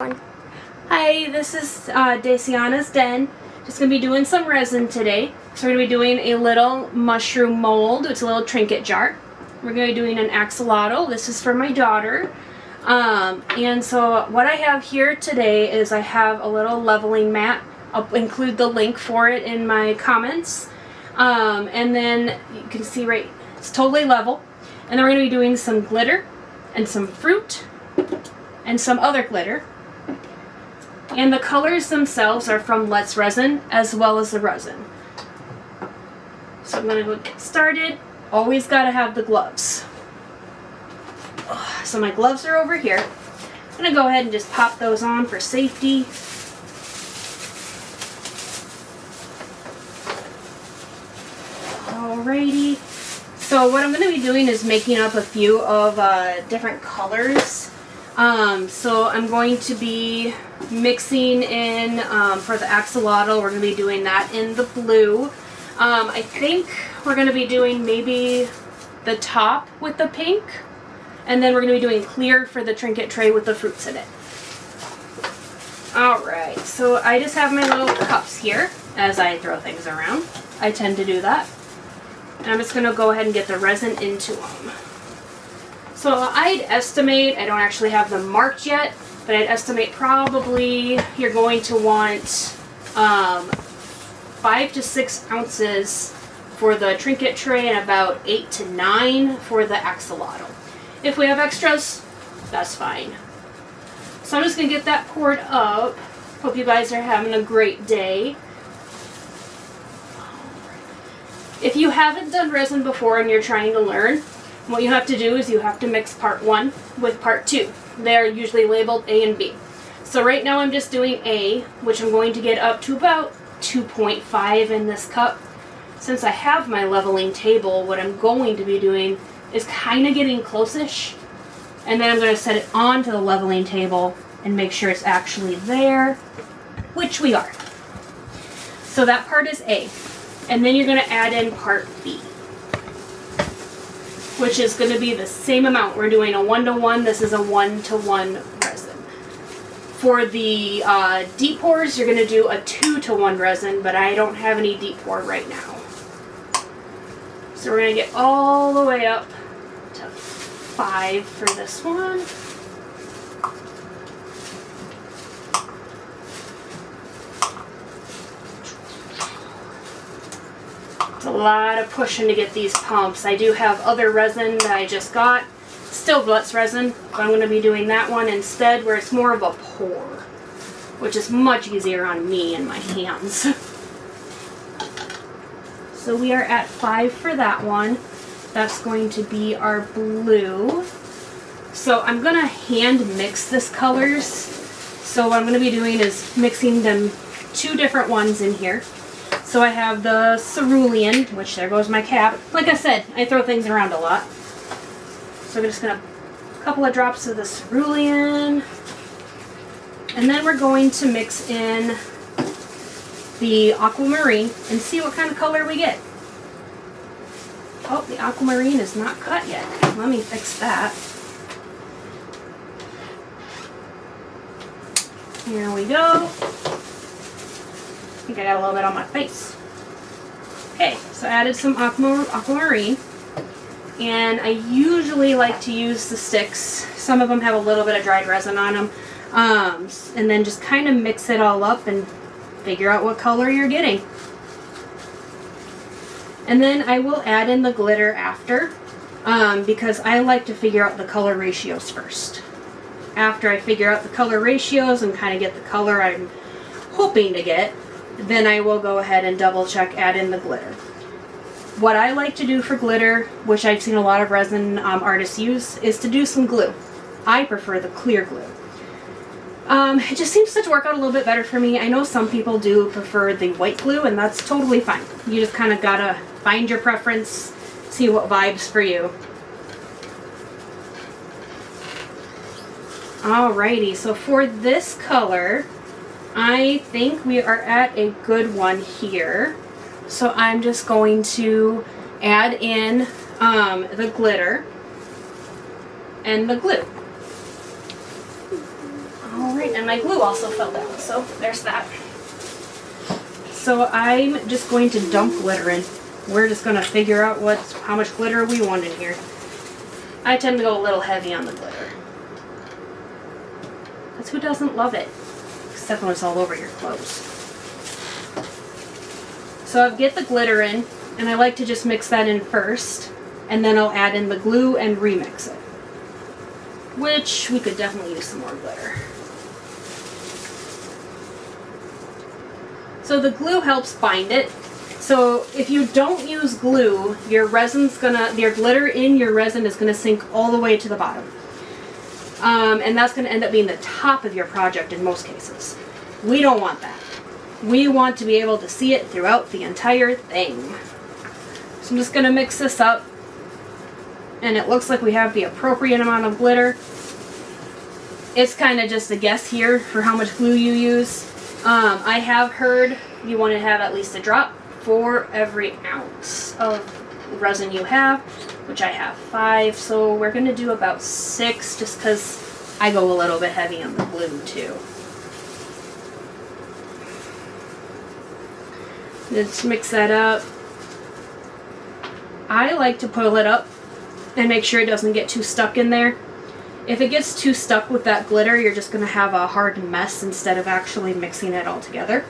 Hi, this is Daciana's Den. Just going to be doing some resin today. So we're going to be doing a little mushroom mold. It's a little trinket jar. We're going to be doing an axolotl. This is for my daughter. And so what I have here today is I have a little leveling mat. I'll include the link for it in my comments. And then you can see it's totally level. And then we're going to be doing some glitter and some fruit and some other glitter. And the colors themselves are from Let's Resin as well as the resin. So I'm going to go get started. Always got to have the gloves. So my gloves are over here. I'm going to go ahead and just pop those on for safety. Alrighty. So what I'm going to be doing is making up a few of different colors. So I'm going to be mixing in, for the axolotl, we're going to be doing that in the blue. I think we're going to be doing maybe the top with the pink, and then we're going to be doing clear for the trinket tray with the fruits in it. Alright, so I just have my little cups here as I throw things around. I tend to do that. And I'm just going to go ahead and get the resin into them. So I'd estimate, I don't actually have them marked yet, but I'd estimate probably you're going to want 5 to 6 ounces for the trinket tray and about 8 to 9 for the axolotl. If we have extras, that's fine. So I'm just going to get that poured up. Hope you guys are having a great day. If you haven't done resin before and you're trying to learn, what you have to do is you have to mix part 1 with part 2. They're usually labeled A and B. So right now I'm just doing A, which I'm going to get up to about 2.5 in this cup. Since I have my leveling table, what I'm going to be doing is kind of getting close-ish. And then I'm going to set it onto the leveling table and make sure it's actually there, which we are. So that part is A. And then you're going to add in part B, which is going to be the same amount. We're doing a 1-to-1. This is a 1-to-1 resin. For the deep pours, you're going to do a 2-to-1 resin, but I don't have any deep pour right now. So we're going to get all the way up to 5 for this one. It's a lot of pushing to get these pumps. I do have other resin that I just got. Still Let's Resin, but I'm going to be doing that one instead where it's more of a pour, which is much easier on me and my hands. So we are at 5 for that one. That's going to be our blue. So I'm going to hand mix this colors. So what I'm going to be doing is mixing them 2 different ones in here. So I have the cerulean, which there goes my cap. Like I said, I throw things around a lot. So we're just going to, a couple of drops of the cerulean. And then we're going to mix in the aquamarine and see what kind of color we get. Oh, the aquamarine is not cut yet. Let me fix that. Here we go. I think I got a little bit on my face. Okay, so I added some aquamarine. And I usually like to use the sticks. Some of them have a little bit of dried resin on them. And then just kind of mix it all up and figure out what color you're getting. And then I will add in the glitter after, because I like to figure out the color ratios first. After I figure out the color ratios and kind of get the color I'm hoping to get, then I will go ahead and double check, add in the glitter. What I like to do for glitter, which I've seen a lot of resin artists use, is to do some glue. I prefer the clear glue. It just seems to work out a little bit better for me. I know some people do prefer the white glue, and that's totally fine. You just kind of gotta find your preference, see what vibes for you. Alrighty, so for this color, I think we are at a good one here. So I'm just going to add in the glitter and the glue. Alright, and my glue also fell down, so there's that. So I'm just going to dump glitter in. We're just going to figure out how much glitter we want in here. I tend to go a little heavy on the glitter. Because who doesn't love it? Except when it's all over your clothes. So I'll get the glitter in, and I like to just mix that in first, and then I'll add in the glue and remix it. Which we could definitely use some more glitter. So the glue helps bind it. So if you don't use glue, your glitter in your resin is gonna sink all the way to the bottom. And that's gonna end up being the top of your project in most cases. We don't want that. We want to be able to see it throughout the entire thing. So I'm just gonna mix this up. And it looks like we have the appropriate amount of glitter. It's kind of just a guess here for how much glue you use. I have heard you want to have at least a drop for every ounce of resin you have, which I have 5, so we're going to do about 6 just because I go a little bit heavy on the glue too. Let's mix that up. I like to pull it up and make sure it doesn't get too stuck in there. If it gets too stuck with that glitter, you're just going to have a hard mess instead of actually mixing it all together.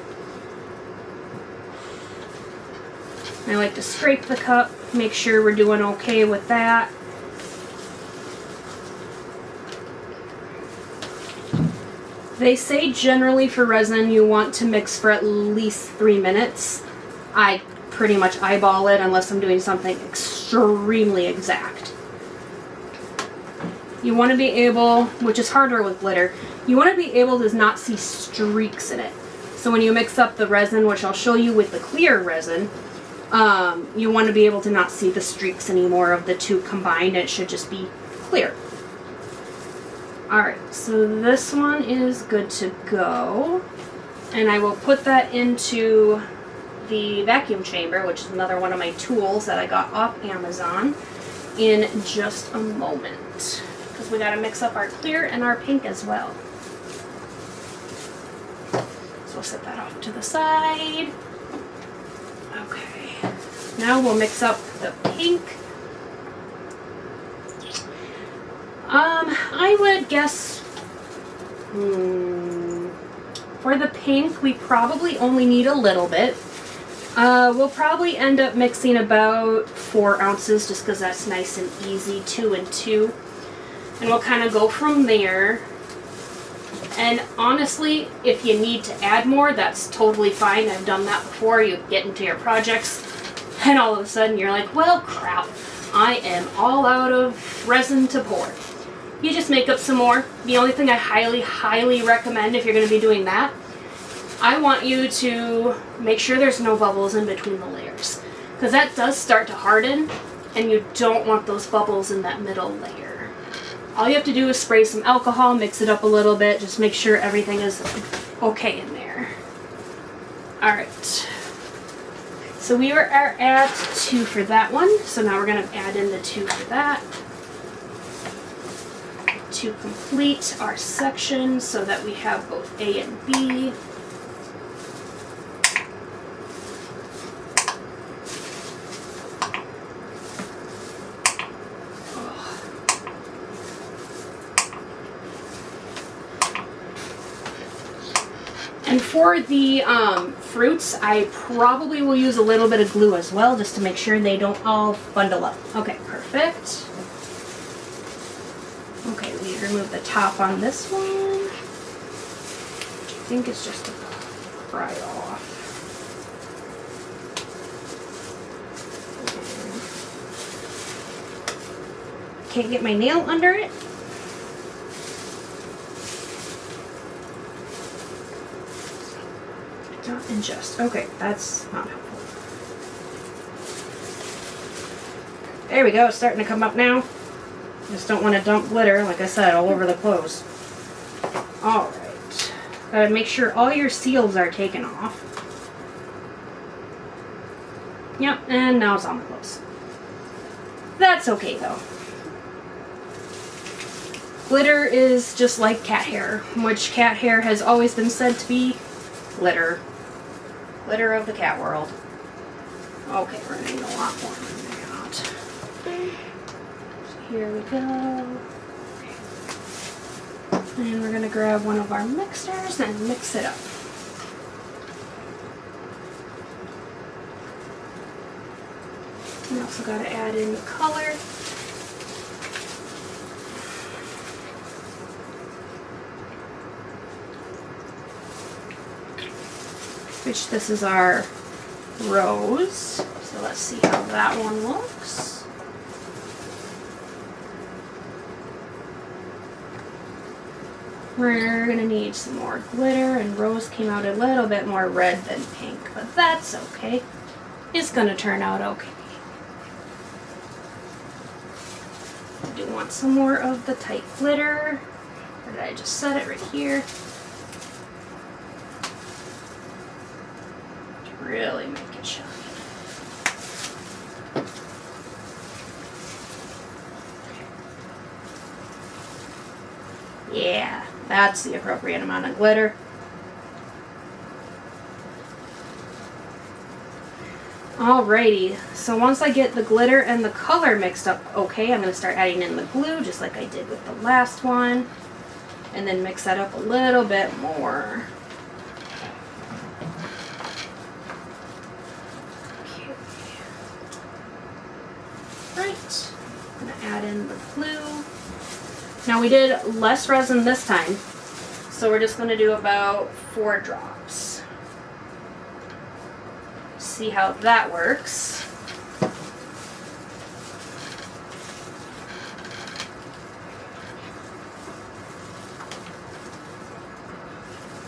I like to scrape the cup, make sure we're doing okay with that. They say generally for resin you want to mix for at least 3 minutes. I pretty much eyeball it unless I'm doing something extremely exact. You want to be able, which is harder with glitter, you want to be able to not see streaks in it. So when you mix up the resin, which I'll show you with the clear resin, you want to be able to not see the streaks anymore of the two combined. It should just be clear. Alright, so this one is good to go. And I will put that into the vacuum chamber, which is another one of my tools that I got off Amazon, in just a moment. Because we got to mix up our clear and our pink as well. So we'll set that off to the side. Okay. Now we'll mix up the pink. I would guess for the pink we probably only need a little bit. We'll probably end up mixing about 4 ounces just because that's nice and easy, 2 and 2. And we'll kind of go from there. And honestly, if you need to add more, that's totally fine. I've done that before. You get into your projects and all of a sudden you're like, well, crap, I am all out of resin to pour. You just make up some more. The only thing I highly, highly recommend if you're going to be doing that, I want you to make sure there's no bubbles in between the layers. Because that does start to harden and you don't want those bubbles in that middle layer. All you have to do is spray some alcohol, mix it up a little bit, just make sure everything is okay in there. Alright. So we are at 2 for that one, so now we're going to add in the 2 for that to complete our section so that we have both A and B. And for the fruits, I probably will use a little bit of glue as well, just to make sure they don't all bundle up. Okay, perfect. Okay, we remove the top on this one. I think it's just to pry off. Can't get my nail under it. And just, okay, that's not helpful. There we go, it's starting to come up now. Just don't want to dump glitter, like I said, all over the clothes. Alright. Gotta make sure all your seals are taken off. Yep, and now it's on the clothes. That's okay though. Glitter is just like cat hair, which cat hair has always been said to be glitter. Glitter of the cat world. Okay, we're gonna need a lot more than that. So here we go. And we're gonna grab one of our mixers and mix it up. We also gotta add in the color. Which this is our rose. So let's see how that one looks. We're gonna need some more glitter, and rose came out a little bit more red than pink, but that's okay. It's gonna turn out okay. I do want some more of the tight glitter. Or did I just set it right here? Really make it shine. Yeah, that's the appropriate amount of glitter. Alrighty, so once I get the glitter and the color mixed up okay, I'm going to start adding in the glue just like I did with the last one. And then mix that up a little bit more. Right, I'm going to add in the glue. Now we did less resin this time, so we're just going to do about 4 drops. See how that works.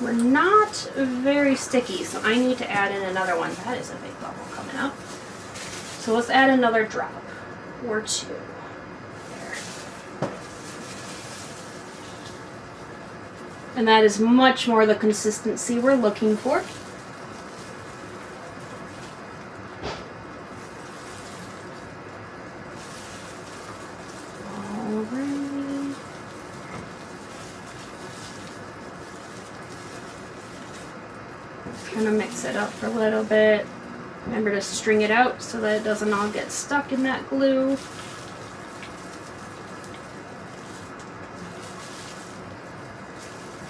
We're not very sticky, so I need to add in another one. That is a big bubble coming up. So let's add another drop. Or 2. There. And that is much more the consistency we're looking for. Alright. Just gonna mix it up for a little bit. Remember to string it out so that it doesn't all get stuck in that glue.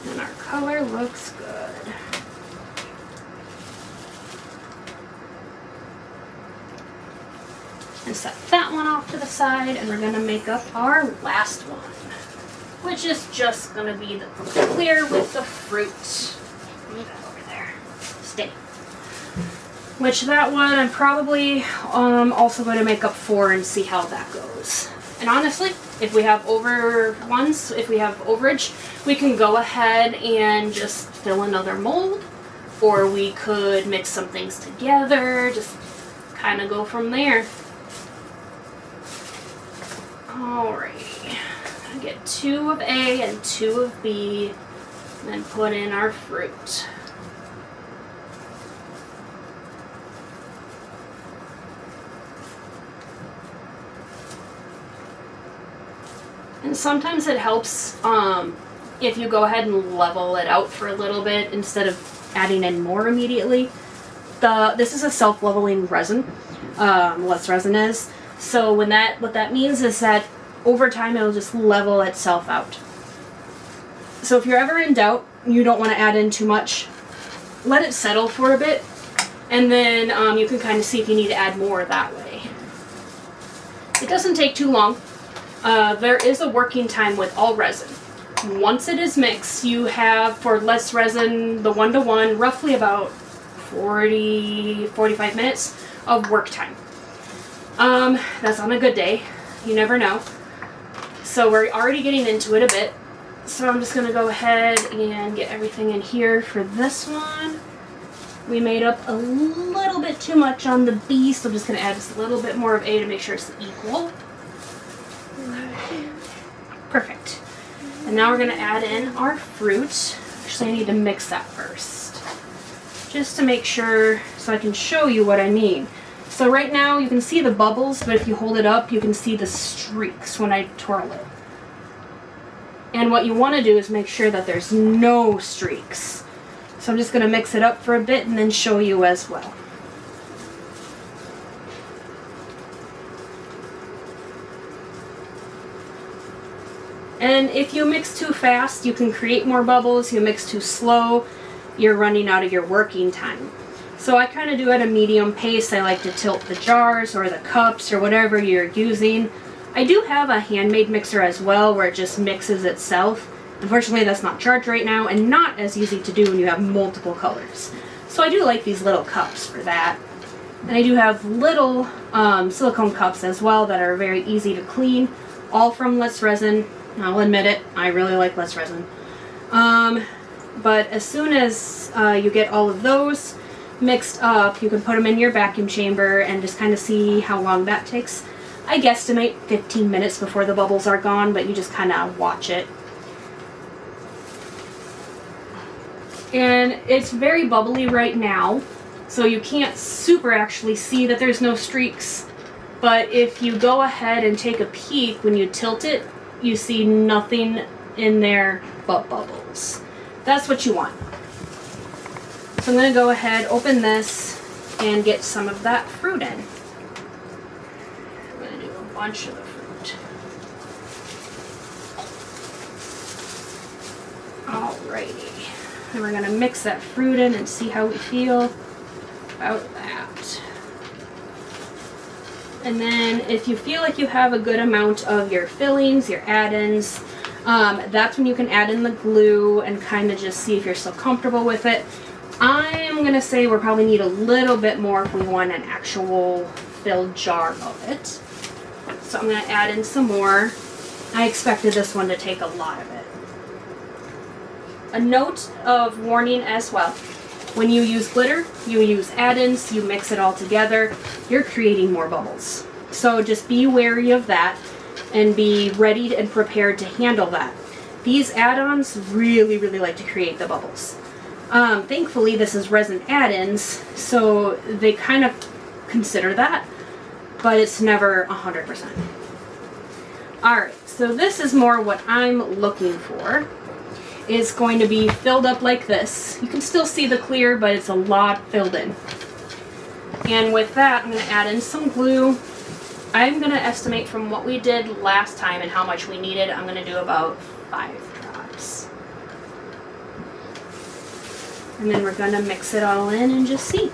And our color looks good. And set that one off to the side, and we're going to make up our last one, which is just going to be the clear with the fruit. Move that over there. Stay. Which that one I'm probably also going to make up 4 and see how that goes. And honestly, if we have overage, we can go ahead and just fill another mold, or we could mix some things together, just kind of go from there. Alrighty, I'm gonna get 2 of A and 2 of B, and then put in our fruit. And sometimes it helps if you go ahead and level it out for a little bit instead of adding in more immediately. This is a self-leveling resin, less resin is. So what that means is that over time it'll just level itself out. So if you're ever in doubt, you don't want to add in too much, let it settle for a bit, and then you can kind of see if you need to add more that way. It doesn't take too long. There is a working time with all resin. Once it is mixed, you have, for less resin, the 1-to-1, roughly about 40-45 minutes of work time. That's on a good day. You never know. So we're already getting into it a bit. So I'm just going to go ahead and get everything in here for this one. We made up a little bit too much on the B, so I'm just going to add just a little bit more of A to make sure it's equal. Perfect. And now we're going to add in our fruit. Actually, I need to mix that first, just to make sure, so I can show you what I mean. So right now you can see the bubbles, but if you hold it up, you can see the streaks when I twirl it. And what you want to do is make sure that there's no streaks. So I'm just going to mix it up for a bit and then show you as well. And if you mix too fast, you can create more bubbles. You mix too slow, you're running out of your working time. So I kind of do at a medium pace. I like to tilt the jars or the cups or whatever you're using. I do have a handmade mixer as well where it just mixes itself. Unfortunately, that's not charged right now and not as easy to do when you have multiple colors. So I do like these little cups for that. And I do have little silicone cups as well that are very easy to clean, all from Let's Resin. I'll admit it, I really like Let's Resin. But as soon as you get all of those mixed up, you can put them in your vacuum chamber and just kind of see how long that takes. I guesstimate 15 minutes before the bubbles are gone, but you just kind of watch it. And it's very bubbly right now, so you can't super actually see that there's no streaks. But if you go ahead and take a peek when you tilt it, you see nothing in there but bubbles. That's what you want. So I'm going to go ahead, open this, and get some of that fruit in. I'm going to do a bunch of the fruit. Alrighty. And we're going to mix that fruit in and see how we feel about that. And then if you feel like you have a good amount of your fillings, your add-ins, that's when you can add in the glue and kind of just see if you're still comfortable with it. I'm going to say we'll probably need a little bit more if we want an actual filled jar of it. So I'm going to add in some more. I expected this one to take a lot of it. A note of warning as well. When you use glitter, you use add-ins, you mix it all together, you're creating more bubbles. So just be wary of that and be ready and prepared to handle that. These add-ons really, really like to create the bubbles. Thankfully, this is resin add-ins, so they kind of consider that, but it's never 100%. Alright, so this is more what I'm looking for. It's going to be filled up like this. You can still see the clear, but it's a lot filled in. And with that, I'm going to add in some glue. I'm going to estimate from what we did last time and how much we needed. I'm going to do about 5 drops. And then we're going to mix it all in and just see.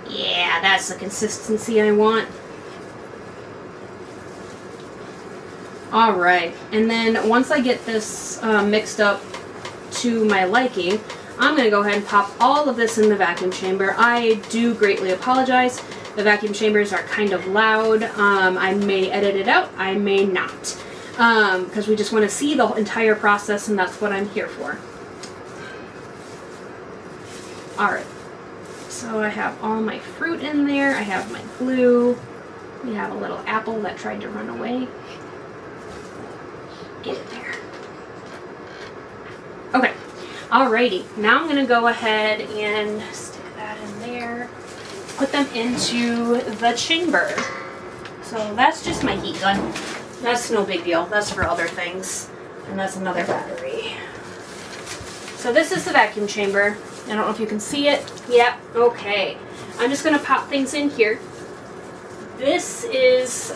Yeah, that's the consistency I want. Alright, and then once I get this mixed up to my liking, I'm going to go ahead and pop all of this in the vacuum chamber. I do greatly apologize. The vacuum chambers are kind of loud. I may edit it out, I may not. Because we just want to see the entire process, and that's what I'm here for. Alright, so I have all my fruit in there. I have my glue. We have a little apple that tried to run away. Get it there. Okay, alrighty. Now I'm going to go ahead and stick that in there. Put them into the chamber. So that's just my heat gun. That's no big deal. That's for other things. And that's another battery. So this is the vacuum chamber. I don't know if you can see it. Yep, okay. I'm just going to pop things in here. This is,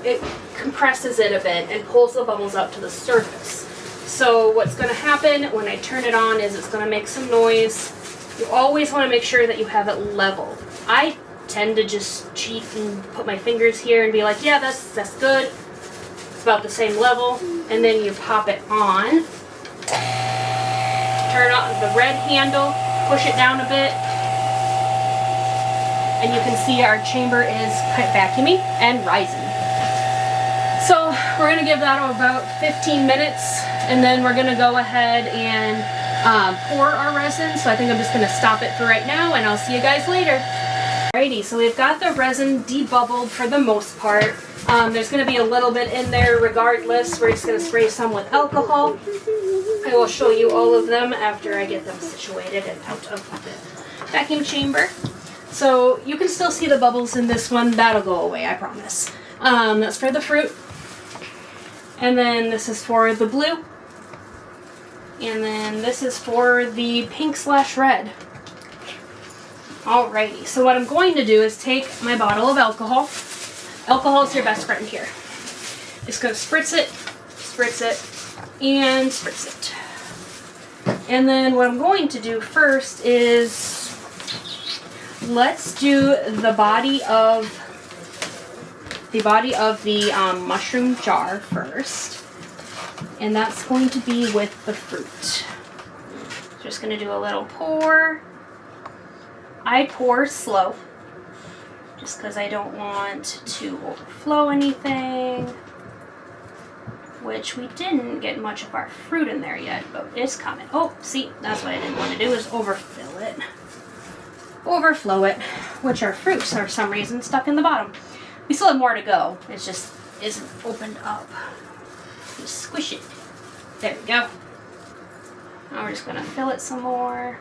it compresses it a bit and pulls the bubbles up to the surface. So what's going to happen when I turn it on is it's going to make some noise. You always want to make sure that you have it level. I tend to just cheat and put my fingers here and be like, yeah, that's good. It's about the same level. And then you pop it on. Turn on the red handle, push it down a bit. And you can see our chamber is vacuuming and rising. So we're going to give that about 15 minutes, and then we're going to go ahead and pour our resin. So I think I'm just going to stop it for right now, and I'll see you guys later. Alrighty, so we've got the resin debubbled for the most part. There's going to be a little bit in there regardless. We're just going to spray some with alcohol. I will show you all of them after I get them situated and out of the vacuum chamber. So you can still see the bubbles in this one. That'll go away, I promise. That's for the fruit. And then this is for the blue. And then this is for the pink/red. Alrighty, so what I'm going to do is take my bottle of alcohol. Alcohol is your best friend here. Just going to spritz it, and spritz it. And then what I'm going to do first is, let's do the body of the mushroom jar first. And that's going to be with the fruit. Just going to do a little pour. I pour slow, just because I don't want to overflow anything, which we didn't get much of our fruit in there yet, but it's coming. Oh, see, that's what I didn't want to do, is overflow it, which our fruits are for some reason stuck in the bottom. We still have more to go, it just isn't opened up. Just squish it. There we go. Now we're just going to fill it some more.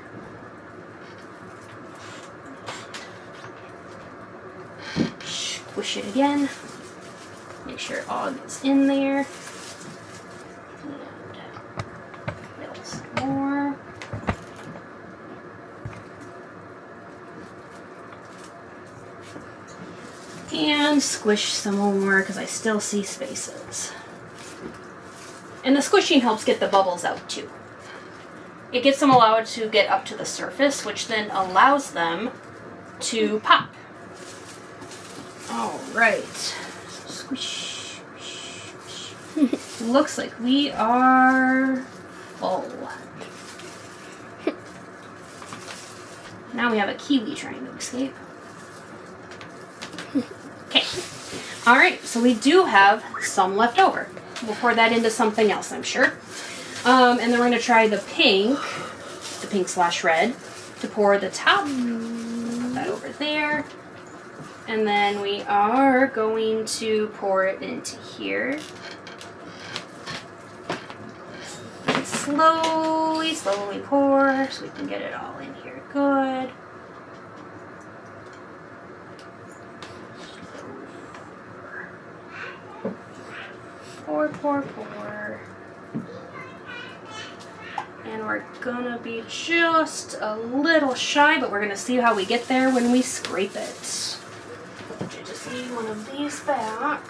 Squish it again. Make sure it all gets in there. And fill some more. And squish some more because I still see spaces. And the squishing helps get the bubbles out too. It gets them allowed to get up to the surface, which then allows them to pop. All right. Squish, squish, squish. Looks like we are full. Now we have a kiwi trying to escape. Okay. All right, so we do have some left over. We'll pour that into something else, I'm sure. And then we're going to try the pink/red, to pour the top. Put that over there. And then we are going to pour it into here. And slowly pour so we can get it all in here good. Pour. And we're gonna be just a little shy, but we're gonna see how we get there when we scrape it. I just need one of these back.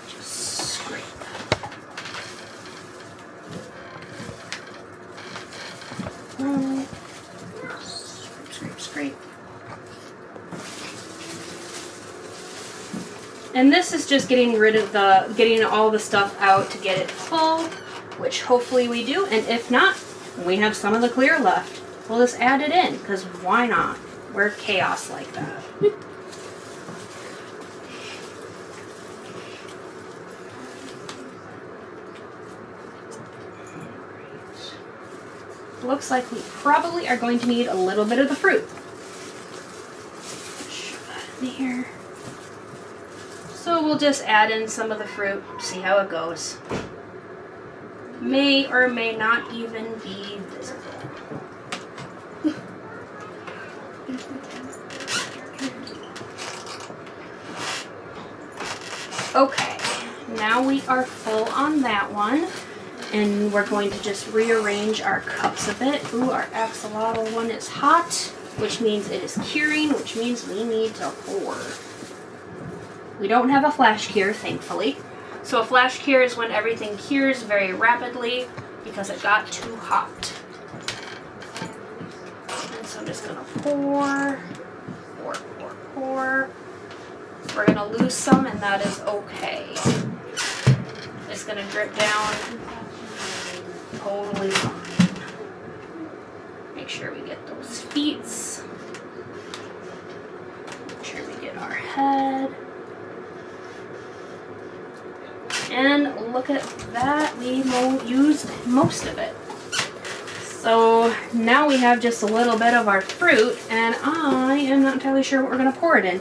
Just scrape. Scrape. And this is just getting all the stuff out to get it full, which hopefully we do. And if not, we have some of the clear left. We'll just add it in, because why not? We're chaos like that. Looks like we probably are going to need a little bit of the fruit. Shove that in here. So we'll just add in some of the fruit, see how it goes. May or may not even be visible. Okay, now we are full on that one. And we're going to just rearrange our cups a bit. Ooh, our axolotl one is hot, which means it is curing, which means we need to pour. We don't have a flash cure, thankfully. So a flash cure is when everything cures very rapidly because it got too hot. And so I'm just gonna pour. We're gonna lose some, and that is okay. It's gonna drip down. Totally fine. Make sure we get those feet. Make sure we get our head. And look at that, we used most of it. So now we have just a little bit of our fruit, and I am not entirely sure what we're going to pour it in.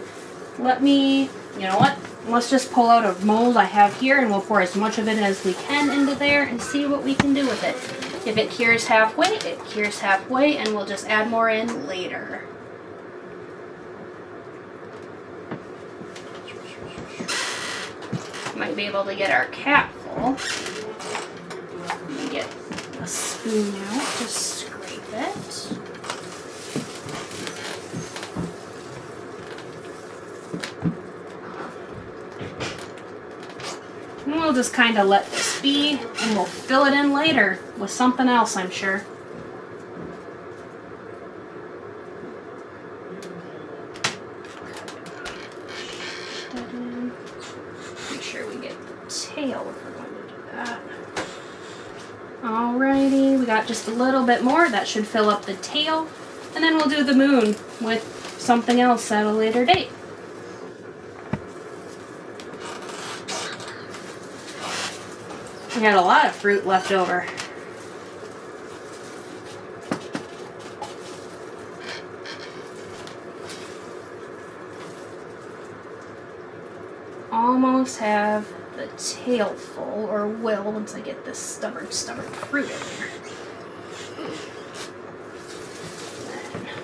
You know what? Let's just pull out a mold I have here, and we'll pour as much of it as we can into there and see what we can do with it. If it cures halfway, it cures halfway, and we'll just add more in later. be able to get our cat full. Let me get a spoon out to scrape it. And we'll just kind of let this be, and we'll fill it in later with something else, I'm sure. Make sure we get the tail if we're going to do that. Alrighty, we got just a little bit more. That should fill up the tail. And then we'll do the moon with something else at a later date. We had a lot of fruit left over. Almost have the tail full, or will once I get this stubborn fruit in there.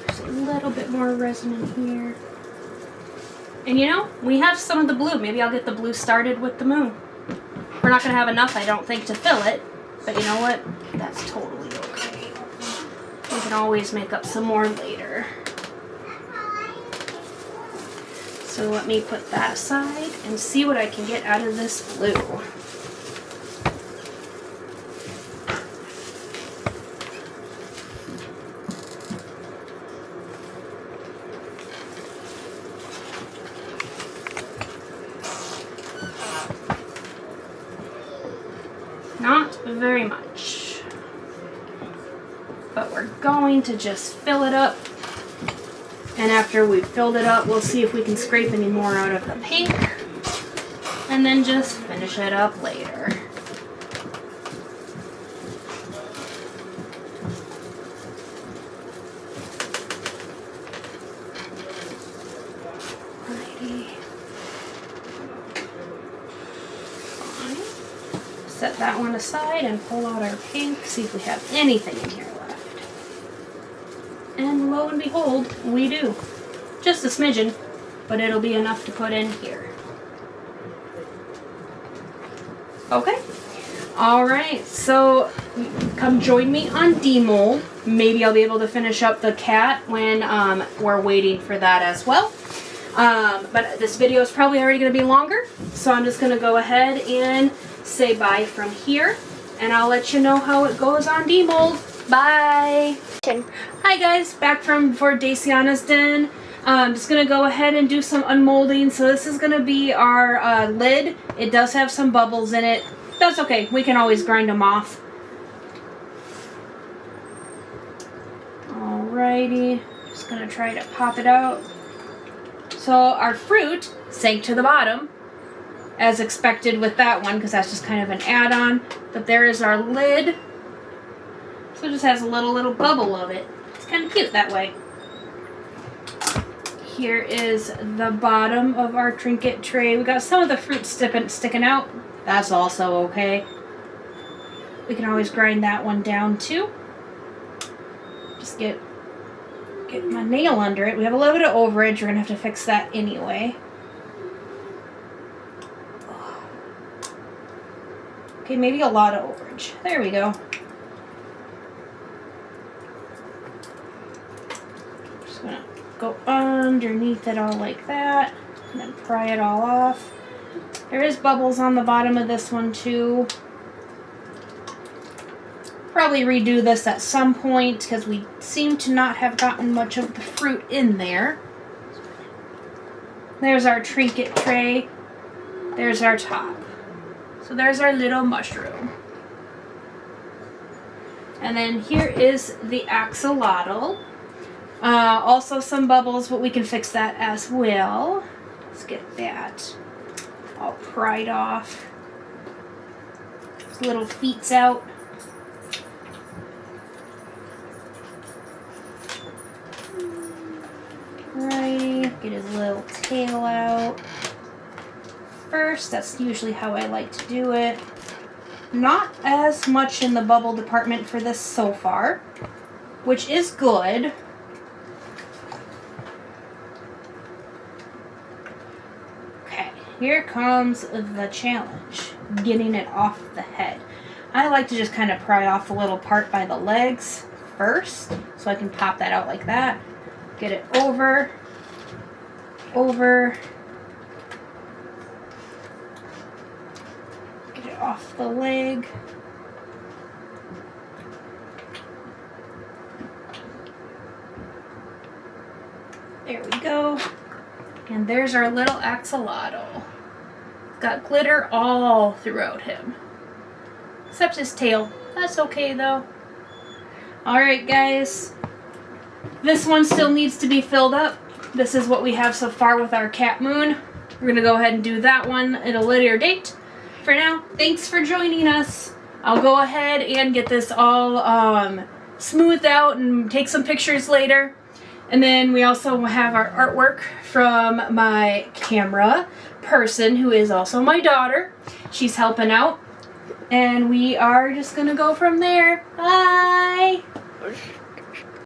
There's a little bit more resin in here. And you know, we have some of the blue. Maybe I'll get the blue started with the moon. We're not going to have enough, I don't think, to fill it. But you know what? That's totally okay. We can always make up some more later. So let me put that aside and see what I can get out of this blue. Not very much, but we're going to just fill it up, and after we've filled it up, we'll see if we can scrape any more out of the pink, and then just finish it up later. Set that one aside and pull out our pink, see if we have anything in here left. And lo and behold, we do. Just a smidgen, but it'll be enough to put in here. Okay. Alright, so come join me on Demold. Maybe I'll be able to finish up the cat when we're waiting for that as well. But this video is probably already going to be longer, so I'm just going to go ahead and say bye from here, and I'll let you know how it goes on Demold. Bye! Hi guys, back from for Daciana's Den. I'm just going to go ahead and do some unmolding. So this is going to be our lid. It does have some bubbles in it. That's okay, we can always grind them off. Alrighty, just going to try to pop it out. So our fruit sank to the bottom, as expected with that one, because that's just kind of an add-on. But there is our lid. So it just has a little bubble of it. It's kind of cute that way. Here is the bottom of our Trinket tray. We got some of the fruit sticking out. That's also okay. We can always grind that one down too. Just get my nail under it. We have a little bit of overage. We're going to have to fix that anyway. Okay, maybe a lot of overage. There we go. Just going to go underneath it all like that. And then pry it all off. There is bubbles on the bottom of this one too. Probably redo this at some point because we seem to not have gotten much of the fruit in there. There's our Trinket tray. There's our top. So there's our little mushroom. And then here is the axolotl. Also some bubbles, but we can fix that as well. Let's get that all pried off. His little feet's out. Alrighty, get his little tail out. First, that's usually how I like to do it. Not as much in the bubble department for this so far, which is good. Okay, here comes the challenge, getting it off the head. I like to just kind of pry off the little part by the legs first, so I can pop that out like that. Get it over, get it off the leg. There we go. And there's our little axolotl. Got glitter all throughout him. Except his tail. That's okay though. Alright guys. This one still needs to be filled up. This is what we have so far with our cat moon. We're going to go ahead and do that one at a later date. For now, thanks for joining us. I'll go ahead and get this all smoothed out and take some pictures later. And then we also have our artwork from my camera person, who is also my daughter. She's helping out. And we are just going to go from there. Bye!